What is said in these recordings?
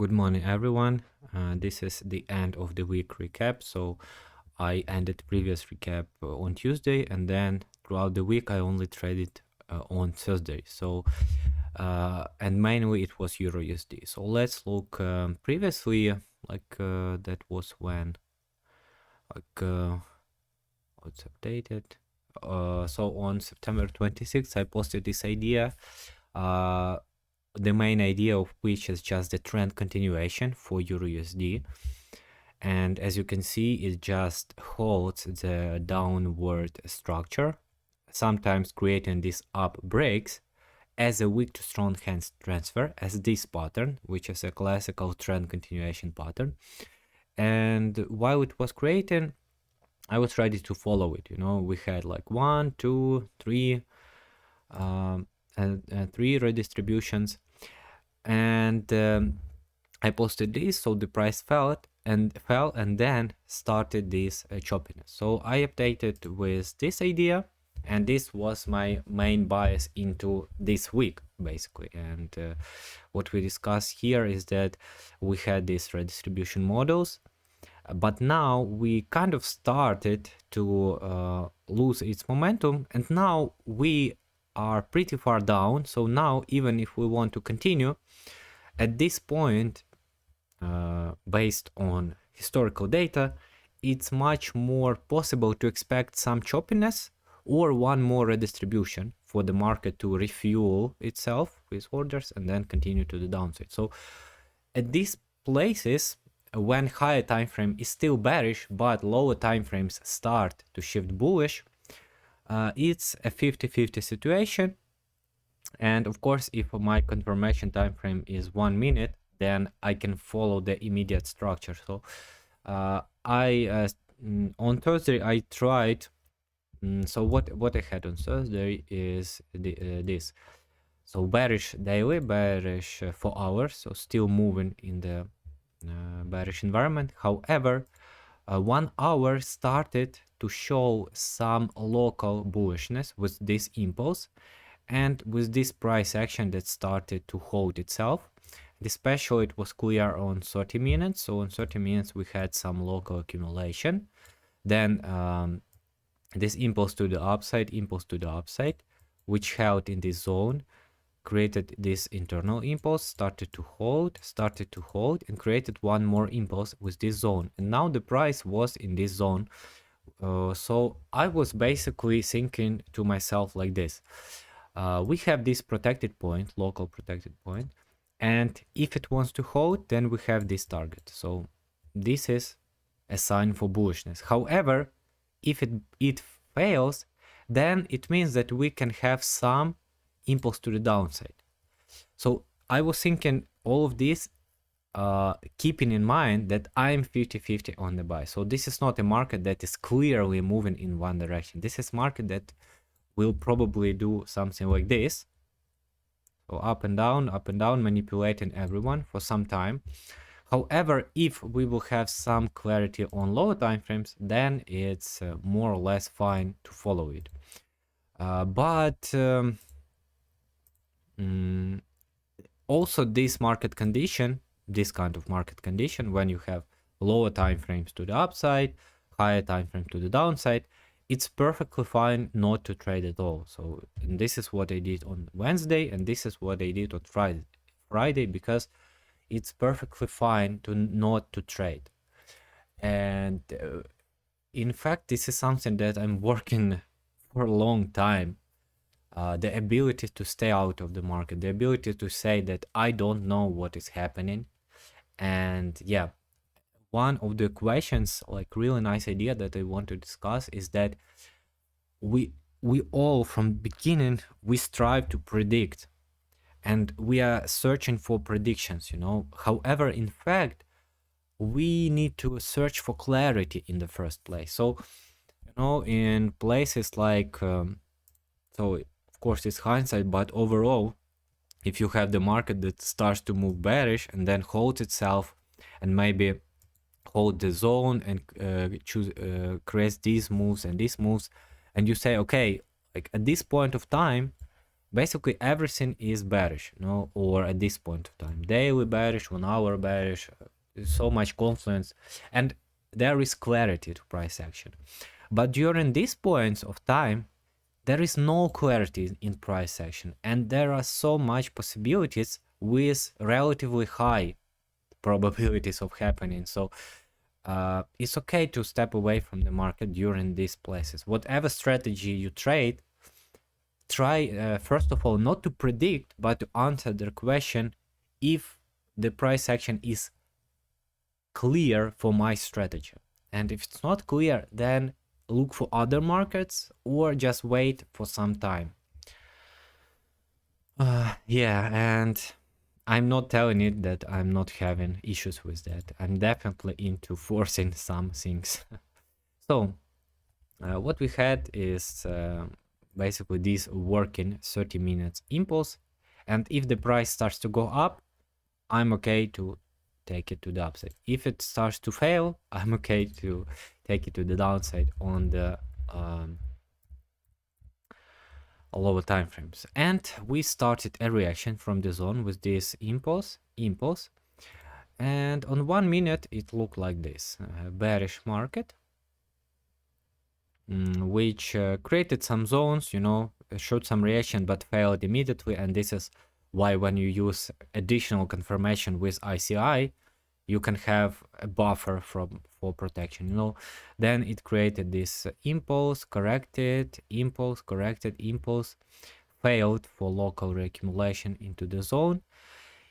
Good morning, everyone. This is the end of the week recap. So I ended previous recap on Tuesday, and then throughout the week I only traded on Thursday. So and mainly it was Euro USD. So let's look previously, that was when it's updated. So on September 26th, I posted this idea. The main idea of which is just the trend continuation for Euro USD. And as you can see, it just holds the downward structure, sometimes creating these up breaks as a weak to strong hands transfer, as this pattern, which is a classical trend continuation pattern. And while it was creating, I was ready to follow it. You know, we had like 1, 2, 3, and 3 redistributions, and I posted this, so the price fell and then started this choppiness. So I updated with this idea, and this was my main bias into this week basically. And what we discuss here is that we had these redistribution models, but now we kind of started to lose its momentum, and now we are pretty far down. So now even if we want to continue at this point, based on historical data, it's much more possible to expect some choppiness or one more redistribution for the market to refuel itself with orders and then continue to the downside. So at these places, when higher time frame is still bearish but lower time frames start to shift bullish, it's a 50-50 situation. And of course, if my confirmation time frame is 1 minute, then I can follow the immediate structure. So on Thursday I tried. So what I had on Thursday is this. So bearish daily, bearish 4 hours, so still moving in the bearish environment. However, 1 hour started to show some local bullishness with this impulse and with this price action that started to hold itself. And especially it was clear on 30 minutes. So on 30 minutes we had some local accumulation. Then this impulse to the upside, which held in this zone, created this internal impulse, started to hold, and created one more impulse with this zone. And now the price was in this zone. So I was basically thinking to myself like this. We have this protected point, local protected point, and if it wants to hold, then we have this target. So this is a sign for bullishness. However, if it fails, then it means that we can have some impulse to the downside. So I was thinking all of this, keeping in mind that I'm 50-50 on the buy. So this is not a market that is clearly moving in one direction. This is market that will probably do something like this. So up and down, manipulating everyone for some time. However, if we will have some clarity on lower time frames, then it's more or less fine to follow it. But also this market condition, this kind of market condition, when you have lower time frames to the upside, higher time frame to the downside, it's perfectly fine not to trade at all. So and this is what I did on Wednesday, and this is what I did on Friday, because it's perfectly fine to not to trade. And in fact, this is something that I'm working for a long time. The ability to stay out of the market, the ability to say that I don't know what is happening. And yeah, one of the questions, like really nice idea that I want to discuss, is that we all from beginning, we strive to predict, and we are searching for predictions, you know. However, in fact, we need to search for clarity in the first place. So, you know, in places like, so of course it's hindsight, but overall, if you have the market that starts to move bearish and then holds itself and maybe hold the zone and creates these moves and these moves, and you say, okay, like at this point of time, basically everything is bearish, you know, or at this point of time, daily bearish, 1 hour bearish, so much confluence, and there is clarity to price action. But during these points of time, there is no clarity in price action, and there are so much possibilities with relatively high probabilities of happening. So it's okay to step away from the market during these places. Whatever strategy you trade, try first of all not to predict, but to answer the question if the price action is clear for my strategy. And if it's not clear, then look for other markets or just wait for some time. Yeah, and I'm not telling it that I'm not having issues with that. I'm definitely into forcing some things. So what we had is basically this working 30 minutes impulse, and if the price starts to go up, I'm okay to take it to the upside. If it starts to fail, I'm okay to take it to the downside on the lower time frames. And we started a reaction from the zone with this impulse, and on 1 minute it looked like this bearish market, which created some zones, you know, showed some reaction but failed immediately. And this is why when you use additional confirmation with ICI, you can have a buffer for protection, you know. Then it created this impulse, corrected, impulse, corrected, impulse, failed for local reaccumulation into the zone,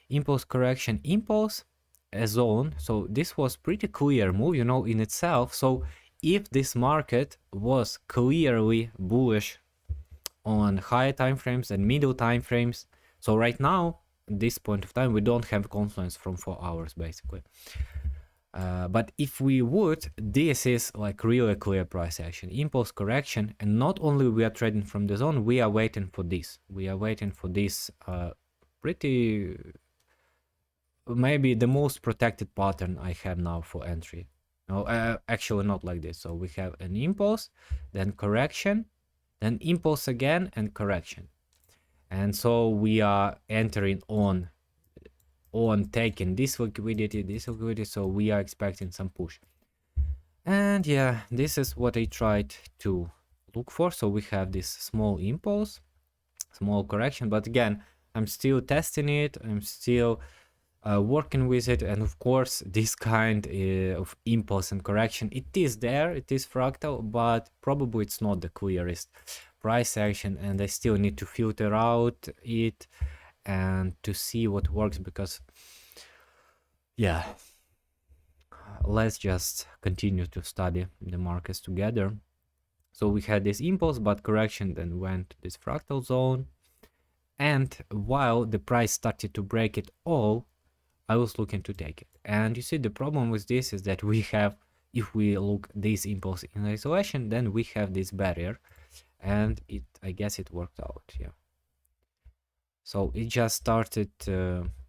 impulse, correction, impulse, a zone. So this was pretty clear move, you know, in itself. So if this market was clearly bullish on higher time frames and middle time frames, so right now at this point of time we don't have confluence from 4 hours basically, but if we would, this is like really clear price action, impulse, correction, and not only we are trading from the zone, we are waiting for this, pretty, maybe the most protected pattern I have now for entry. No, actually not like this. So we have an impulse, then correction, then impulse again and correction. And so we are entering on taking this liquidity, so we are expecting some push. And yeah, this is what I tried to look for. So we have this small impulse, small correction, but again, I'm still testing it, I'm still working with it, and of course this kind of impulse and correction, it is there, it is fractal, but probably it's not the clearest price action, and I still need to filter out it and to see what works, because yeah, let's just continue to study the markets together. So we had this impulse but correction, then went to this fractal zone, and while the price started to break it all, I was looking to take it. And you see, the problem with this is that we have, if we look this impulse in isolation, then we have this barrier, and it, I guess it worked out. Yeah, so it just started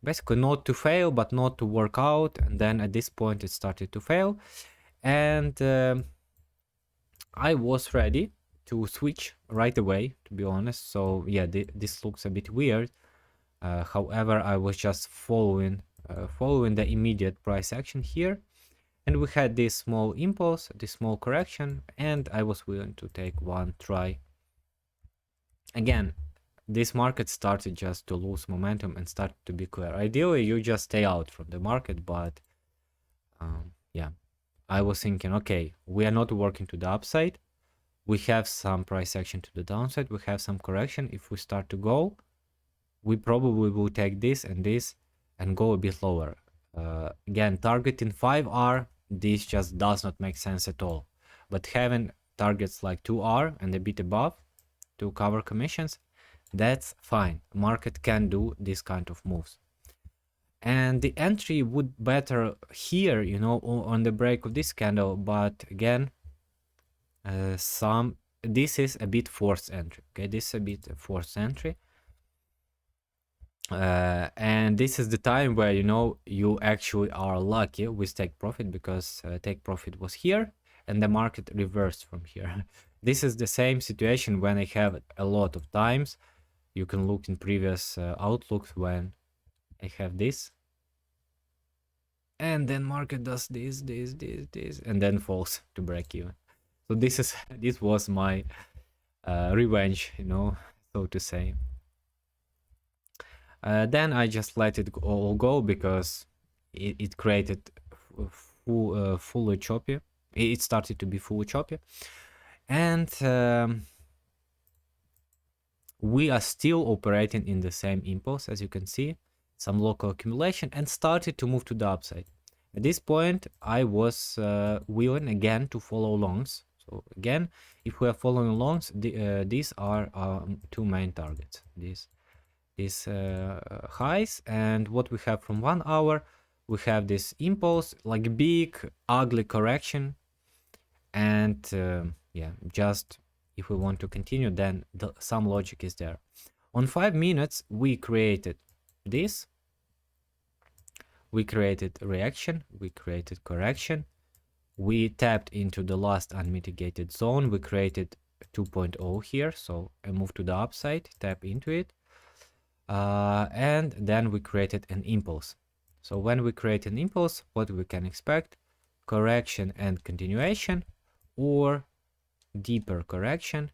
basically not to fail but not to work out, and then at this point it started to fail, and I was ready to switch right away, to be honest. So yeah, this looks a bit weird. However, I was just following the immediate price action here, and we had this small impulse, this small correction, and I was willing to take one try. Again, this market started just to lose momentum and started to be clear. Ideally, you just stay out from the market, but yeah, I was thinking, okay, we are not working to the upside. We have some price action to the downside. We have some correction. If we start to go, we probably will take this and go a bit lower. Again, targeting 5R, this just does not make sense at all. But having targets like 2R and a bit above to cover commissions, that's fine. Market can do this kind of moves. And the entry would better here, you know, on the break of this candle. But again, this is a bit forced entry. Okay, this is a bit forced entry. And this is the time where, you know, you actually are lucky with take profit, because take profit was here and the market reversed from here. This is the same situation when I have a lot of times You can look in previous outlooks when I have this, and then market does this, and then falls to break even. So this was my revenge, you know, so to say. Then I just let it all go because it created fully choppy. It started to be fully choppy, and we are still operating in the same impulse, as you can see, some local accumulation, and started to move to the upside. At this point, I was willing again to follow longs. So again, if we are following longs, these are our two main targets. These highs, and what we have from 1 hour, we have this impulse, like big ugly correction, and yeah, just if we want to continue, then some logic is there. On 5 minutes, we created this, we created reaction, we created correction, we tapped into the last unmitigated zone, we created 2.0 here, so I move to the upside, tap into it, and then we created an impulse. So when we create an impulse, what we can expect? Correction and continuation, or deeper correction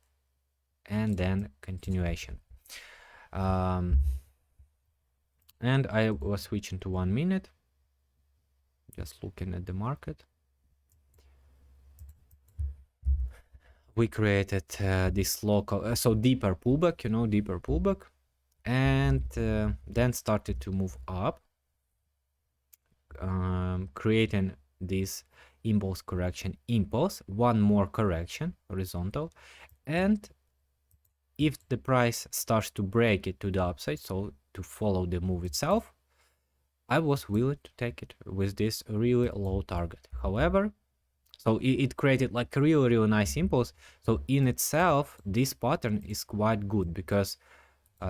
and then continuation. And I was switching to 1 minute, just looking at the market. We created this local, so deeper pullback, you know, deeper pullback, and then started to move up, creating this impulse correction, impulse, one more correction, horizontal, and if the price starts to break it to the upside, so to follow the move itself, I was willing to take it with this really low target. However, so it created like a really nice impulse. So in itself, this pattern is quite good because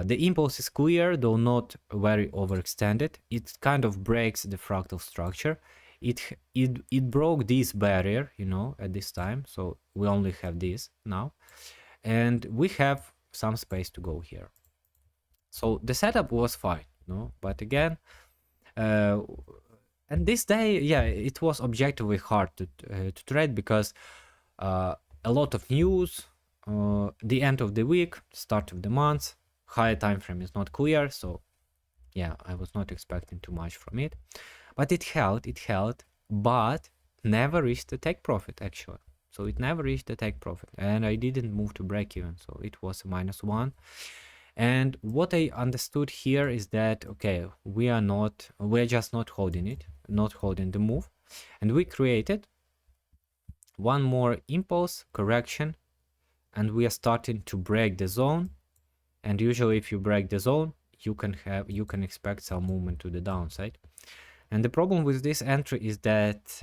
the impulse is clear, though not very overextended. It kind of breaks the fractal structure. It broke this barrier, you know, at this time. So we only have this now, and we have some space to go here. So the setup was fine, you know, but again, and this day, yeah, it was objectively hard to trade because a lot of news, the end of the week, start of the month, higher time frame is not clear, so yeah, I was not expecting too much from it, but it held, but never reached the take profit actually. So it never reached the take profit, and I didn't move to break even, so it was a -1. And what I understood here is that, okay, we're just not holding it, not holding the move. And we created one more impulse correction, and we are starting to break the zone. And usually if you break the zone, you can expect some movement to the downside. And the problem with this entry is that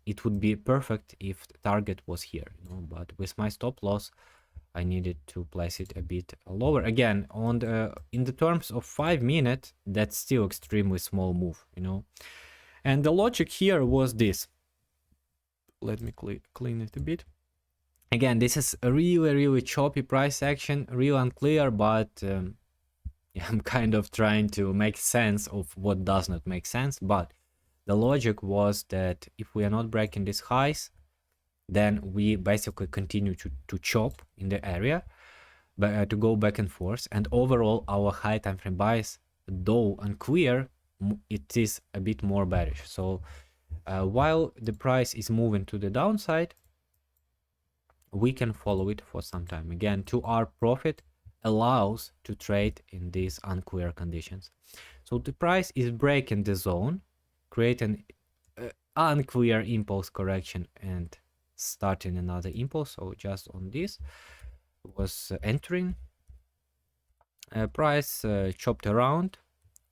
it would be perfect if the target was here, you know, but with my stop loss, I needed to place it a bit lower. Again, on in the terms of 5 minutes, that's still extremely small move, you know. And the logic here was this. Let me clean it a bit. Again, this is a really choppy price action, real unclear, but yeah, I'm kind of trying to make sense of what does not make sense. But the logic was that if we are not breaking these highs, then we basically continue to chop in the area, but to go back and forth. And overall, our high time frame bias, though unclear, it is a bit more bearish. So while the price is moving to the downside, we can follow it for some time. Again, to our profit allows to trade in these unclear conditions. So the price is breaking the zone, creating unclear impulse correction and starting another impulse. So just on this was entering, price chopped around,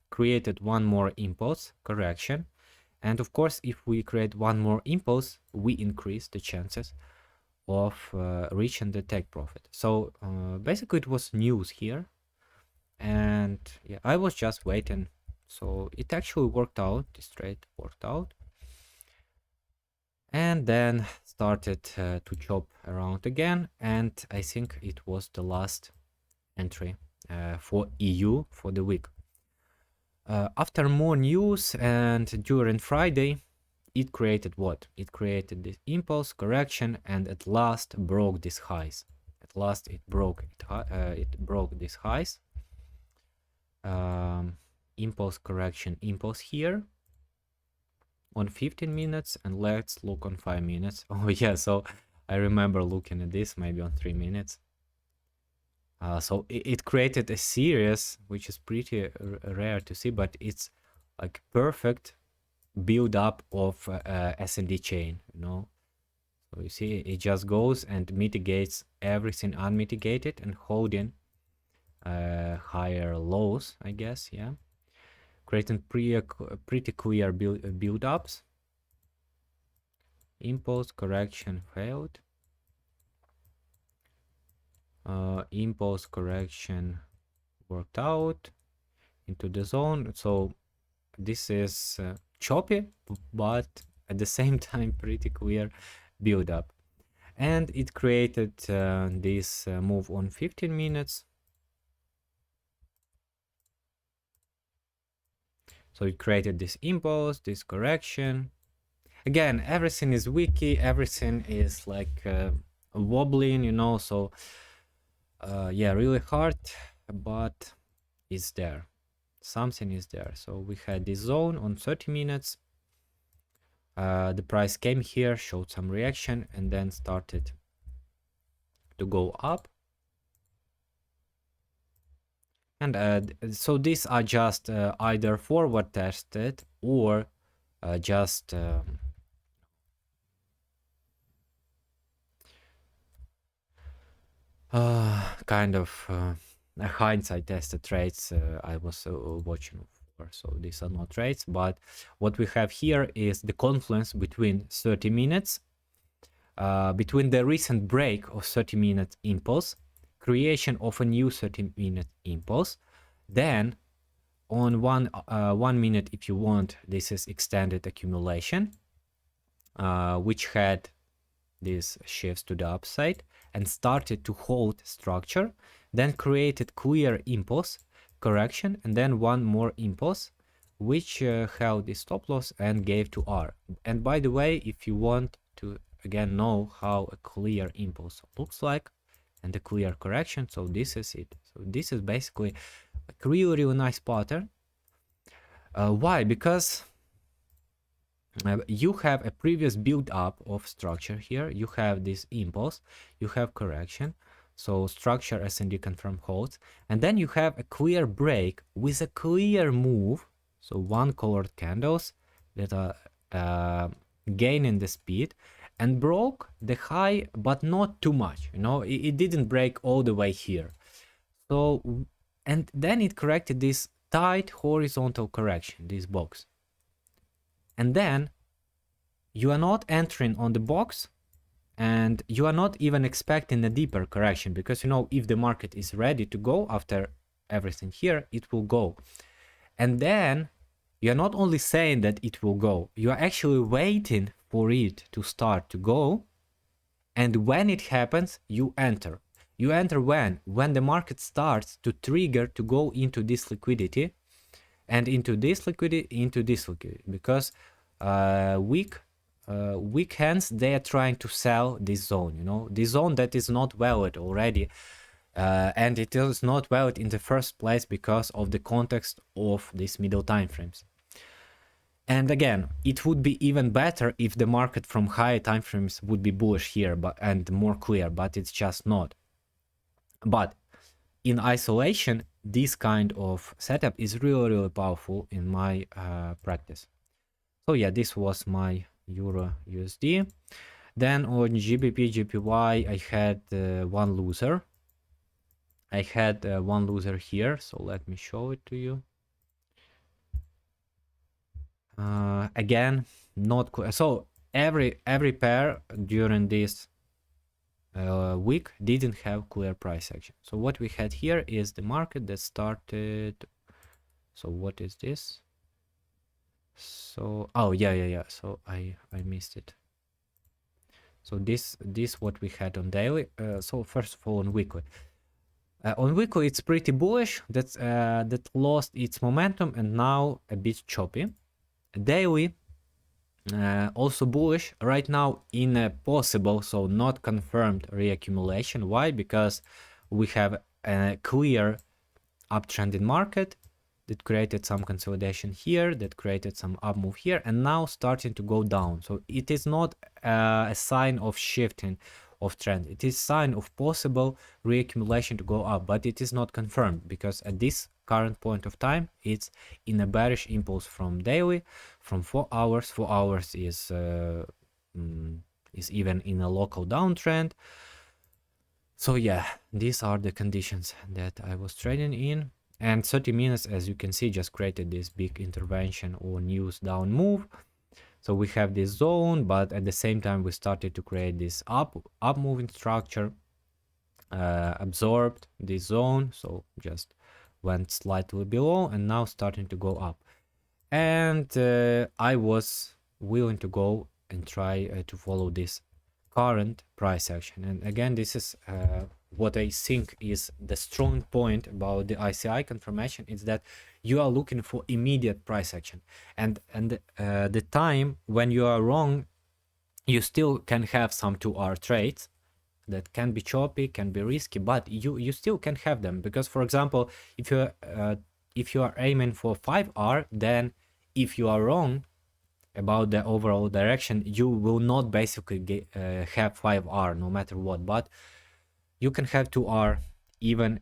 created one more impulse correction, and of course if we create one more impulse, we increase the chances of reaching the take profit. So basically it was news here, and yeah, I was just waiting. So it actually worked out, this trade worked out, and then started to chop around again, and I think it was the last entry for EU for the week. After more news and during Friday, it created what? It created this impulse correction and at last broke these highs. At last it broke these highs. Impulse correction, impulse here on 15 minutes, and let's look on 5 minutes. Oh yeah, so I remember looking at this maybe on 3 minutes. So it created a series which is pretty rare to see, but it's like perfect build up of S&D chain, you know. So you see it just goes and mitigates everything unmitigated and holding higher lows, I guess. Yeah, creating pretty clear build ups. Impulse correction failed. Impulse correction worked out into the zone. So this is choppy, but at the same time pretty clear build up, and it created this move on 15 minutes. So it created this impulse, this correction. Again, everything is wiki, everything is like wobbling, you know. So yeah, really hard, but it's there. Something is there. So we had this zone on 30 minutes. The price came here, showed some reaction, and then started to go up. And so these are just either forward tested or just kind of hindsight tested trades I was watching for. So these are not trades, but what we have here is the confluence between 30 minutes, between the recent break of 30-minute impulse, creation of a new 30-minute impulse, then on 1 minute, if you want, this is extended accumulation, which had these shifts to the upside and started to hold structure, then created clear impulse correction, and then one more impulse which held the stop loss and gave to R. And by the way, if you want to again know how a clear impulse looks like and a clear correction, so this is it. So this is basically a really nice pattern. Why? Because you have a previous build up of structure here, you have this impulse, you have correction, so structure S&D confirm holds, and then you have a clear break with a clear move, so one colored candles that are gaining the speed, and broke the high, but not too much, you know, it didn't break all the way here. So, and then it corrected this tight horizontal correction, this box. And then you are not entering on the box, and you are not even expecting a deeper correction, because, you know, if the market is ready to go after everything here, it will go. And then you are not only saying that it will go, you are actually waiting for it to start to go. And when it happens, you enter. You enter when? When the market starts to trigger to go into this liquidity, and into this liquidity, because weak hands, they are trying to sell this zone, you know, this zone that is not valid already, and it is not valid in the first place because of the context of these middle time frames. And again, it would be even better if the market from higher time frames would be bullish here, and more clear, but it's just not. But in isolation, this kind of setup is really powerful in my practice. So yeah, this was my Euro USD. Then on GBP GPY, I had one loser. I had one loser here, so let me show it to you. Again, not so every pair during this week didn't have clear price action. So what we had here is the market that started. So what is this? So oh yeah. So I missed it. So this what we had on daily. So first of all on weekly. On weekly, it's pretty bullish. That lost its momentum and now a bit choppy. Daily, also bullish right now in a possible, so not confirmed reaccumulation. Why? Because we have a clear uptrend in market that created some consolidation here, that created some up move here, and now starting to go down. So it is not a sign of shifting of trend. It is sign of possible reaccumulation to go up, but it is not confirmed because at this current point of time, it's in a bearish impulse from daily, from 4 hours. 4 hours is even in a local downtrend. So yeah, these are the conditions that I was trading in. And 30 minutes, as you can see, just created this big intervention or news down move. So we have this zone, but at the same time, we started to create this up moving structure, absorbed this zone. So just went slightly below and now starting to go up. And I was willing to go and try to follow this current price action. And again, this is what I think is the strong point about the ICI confirmation, is that you are looking for immediate price action, and the time when you are wrong, you still can have some 2-hour trades that can be choppy, can be risky, but you still can have them. Because for example, if you are aiming for 5-hour, then if you are wrong about the overall direction, you will not basically have 5-hour no matter what, but you can have 2-hour even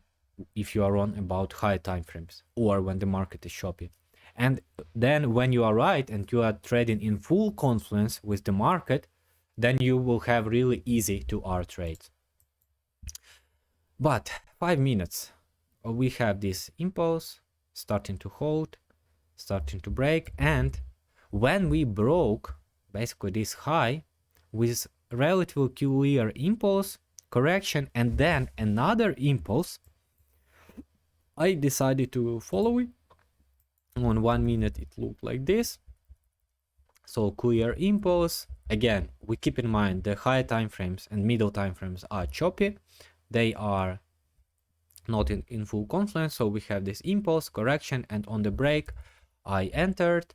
if you are wrong about high time frames or when the market is choppy. And then when you are right and you are trading in full confluence with the market, then you will have really easy 2-hour trades. But 5 minutes, we have this impulse starting to hold, starting to break, and when we broke basically this high with relatively clear impulse, correction, and then another impulse, I decided to follow it. On 1 minute it looked like this. So clear impulse. Again, we keep in mind the high time frames and middle time frames are choppy. They are not in full confluence. So we have this impulse, correction, and on the break I entered.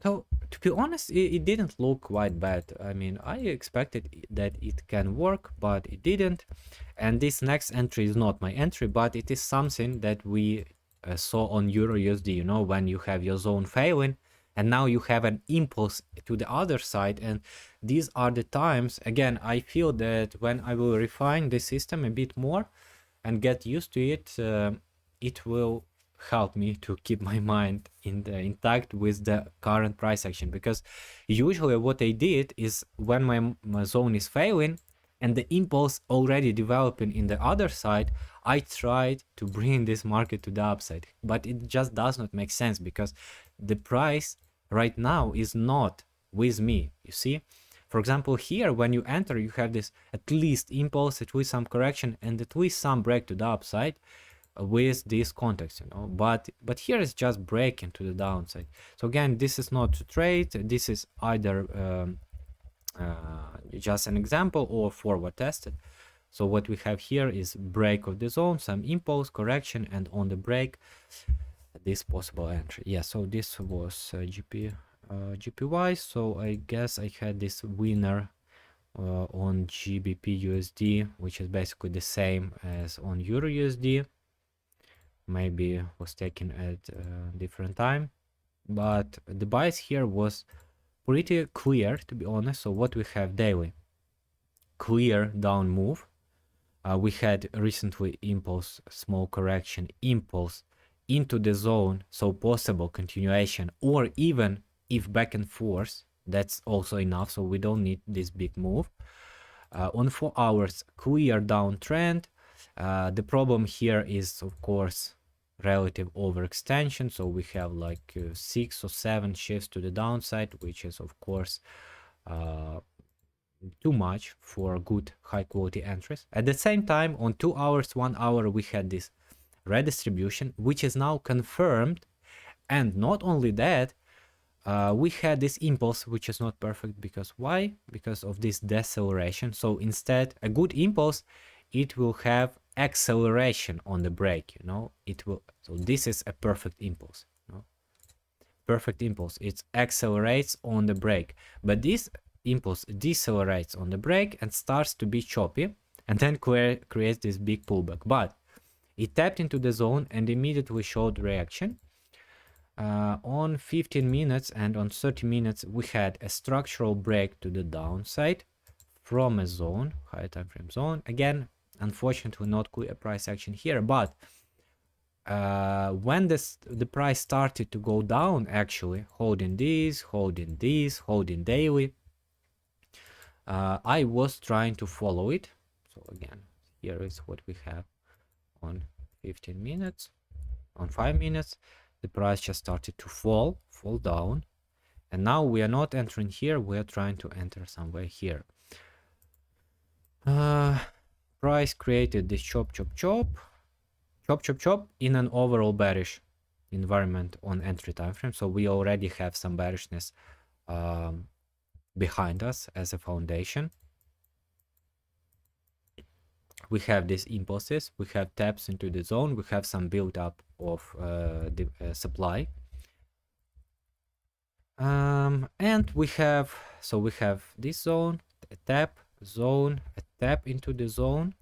So to be honest, it didn't look quite bad. I mean, I expected that it can work, but it didn't. And this next entry is not my entry, but it is something that we saw on EURUSD, you know, when you have your zone failing and now you have an impulse to the other side. And these are the times, again, I feel that when I will refine the system a bit more and get used to it, it will help me to keep my mind intact with the current price action. Because usually what I did is when my zone is failing and the impulse already developing in the other side, I tried to bring this market to the upside, but it just does not make sense because the price right now is not with me, you see. For example, here when you enter, you have this at least impulse, at least some correction, and at least some break to the upside with this context, you know. But here is just breaking to the downside. So again, this is not to trade. This is either just an example or forward tested. So what we have here is break of the zone, some impulse, correction, and on the break, this possible entry. Yeah, so this was GPY. So I guess I had this winner on GBP USD, which is basically the same as on Euro USD. Maybe was taken at a different time, but the bias here was pretty clear, to be honest. So what we have daily, clear down move. We had recently impulse, small correction, impulse into the zone, so possible continuation, or even if back and forth, that's also enough. So we don't need this big move. On 4 hours, clear downtrend. The problem here is, of course, relative overextension. So we have like 6 or 7 shifts to the downside, which is of course too much for good high quality entries. At the same time, on 2 hours, 1 hour, we had this redistribution, which is now confirmed. And not only that, we had this impulse, which is not perfect. Because why? Because of this deceleration. So instead, a good impulse it will have acceleration on the break, you know. It will, so this is a perfect impulse, you know? Perfect impulse, it accelerates on the break, but this impulse decelerates on the break and starts to be choppy, and then creates this big pullback. But it tapped into the zone and immediately showed reaction. On 15 minutes and on 30 minutes, we had a structural break to the downside from a zone, higher time frame zone. Again, unfortunately, not clear price action here, but when the price started to go down, actually holding this, holding daily, I was trying to follow it. So again, here is what we have on 15 minutes. On 5 minutes, the price just started to fall down, and now we are not entering here, we are trying to enter somewhere here. Price created this chop in an overall bearish environment on entry time frame, so we already have some bearishness behind us as a foundation. We have these impulses, we have taps into the zone, we have some build up of the supply, and we have this zone, a tap, zone, a tap into the zone,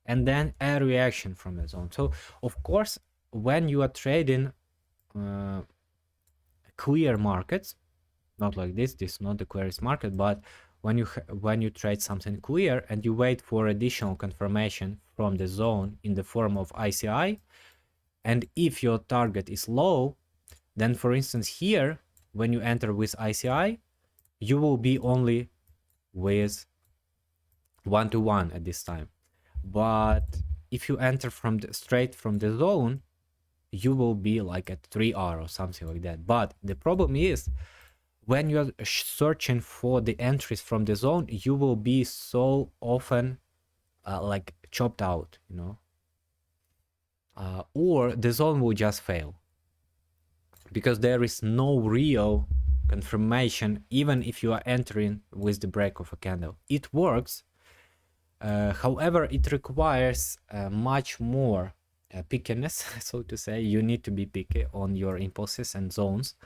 and then a reaction from the zone. So of course, when you are trading clear markets, not like this is not the clearest market, but when you trade something clear and you wait for additional confirmation from the zone in the form of ICI, and if your target is low, then for instance here, when you enter with ICI, you will be only with 1-to-1 at this time. But if you enter straight from the zone, you will be like at 3R or something like that. But the problem is, when you're searching for the entries from the zone, you will be so often like chopped out, you know, or the zone will just fail because there is no real confirmation. Even if you are entering with the break of a candle, it works. However, it requires much more pickiness, so to say. You need to be picky on your impulses and zones.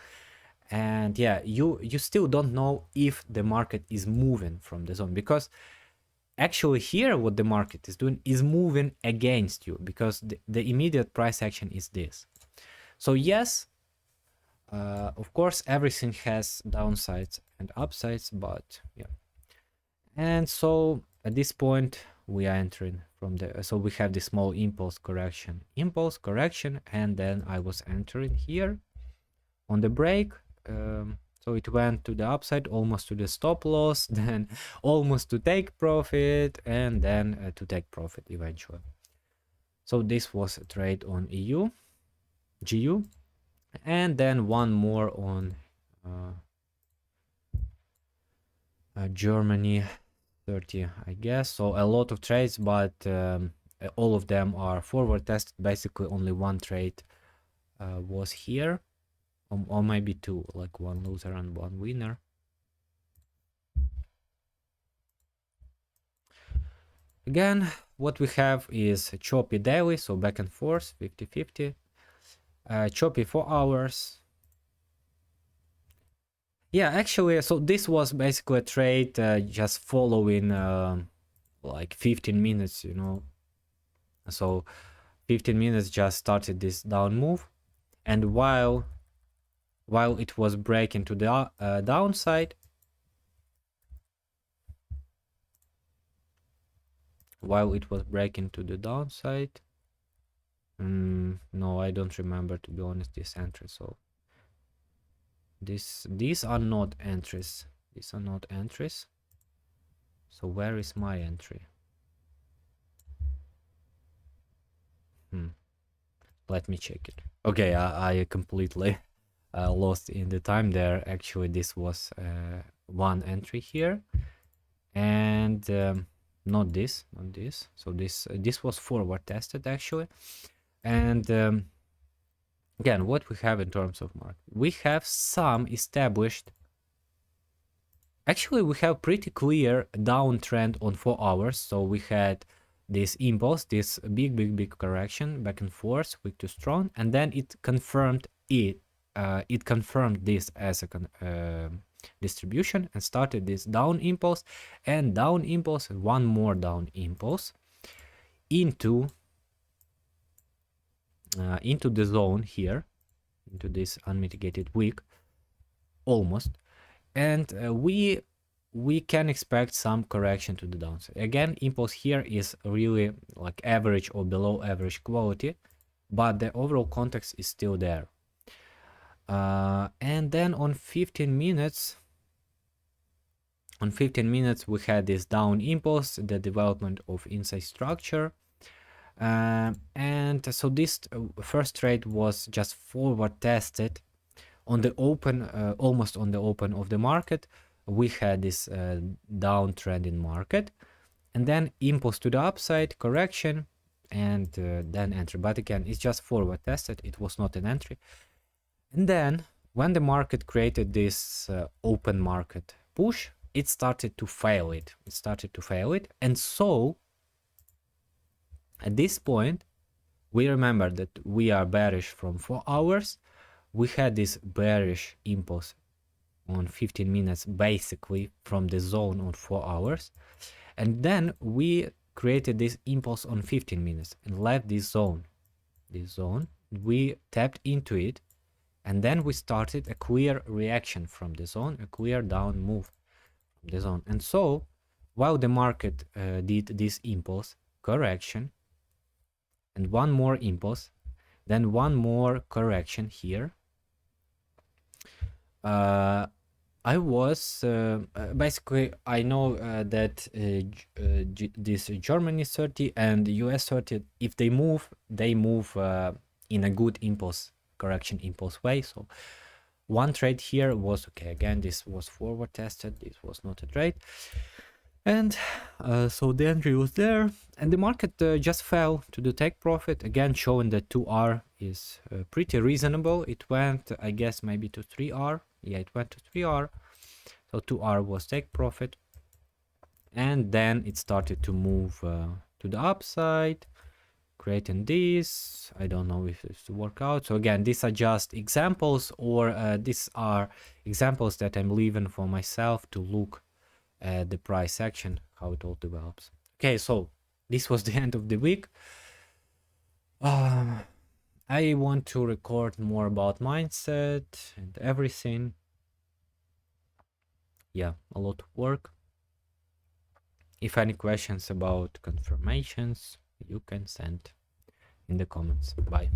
And yeah, you still don't know if the market is moving from the zone, because actually here what the market is doing is moving against you, because the immediate price action is this. So yes, of course everything has downsides and upsides, but yeah. And so at this point we are entering from the, so we have this small impulse correction, and then I was entering here on the break. So it went to the upside, almost to the stop loss, then almost to take profit, and then to take profit eventually. So this was a trade on GU, and then one more on Germany 30, I guess. So a lot of trades, but all of them are forward tested. Basically only one trade was here. Or maybe two, like one loser and one winner. Again, what we have is choppy daily, so back and forth, 50-50. Choppy 4 hours. Yeah, actually, so this was basically a trade just following like 15 minutes, you know. So 15 minutes just started this down move, and while it was breaking to the downside, no, I don't remember, to be honest, this entry. So these are not entries. So where is my entry? Let me check it. Okay, I completely lost in the time there. Actually, this was one entry here, and not this. So this was forward tested actually. And again, what we have in terms of market, we have some established, actually we have pretty clear downtrend on 4 hours. So we had this impulse, this big correction back and forth, weak to strong, and then it confirmed it confirmed this as a distribution and started this down impulse, and down impulse, one more down impulse into the zone here, into this unmitigated wick almost, and we can expect some correction to the downside. Again, impulse here is really like average or below average quality, but the overall context is still there. And then on 15 minutes we had this down impulse, the development of inside structure, and so this first trade was just forward tested on the open, almost on the open of the market. We had this downtrend in market, and then impulse to the upside, correction, and then entry. But again, it's just forward tested, it was not an entry. And then when the market created this open market push, it started to fail it. And so at this point, we remember that we are bearish from 4 hours. We had this bearish impulse on 15 minutes, basically from the zone on 4 hours. And then we created this impulse on 15 minutes and left this zone. We tapped into it, and then we started a clear reaction from the zone, a clear down move from the zone. And so while the market did this impulse correction and one more impulse, then one more correction here, I was basically, I know that this Germany 30 and US 30, if they move in a good impulse correction impulse way. So one trade here was okay. Again, this was forward tested, this was not a trade, and so the entry was there, and the market just fell to the take profit, again showing that 2R is pretty reasonable. It went, I guess, maybe to 3R. Yeah, it went to 3R, so 2R was take profit, and then it started to move to the upside, creating this. I don't know if it's to work out. So again, these are just examples, or these are examples that I'm leaving for myself to look at the price action, how it all develops. Okay, so this was the end of the week. I want to record more about mindset and everything. Yeah, a lot of work. If any questions about confirmations, you can send in the comments. Bye.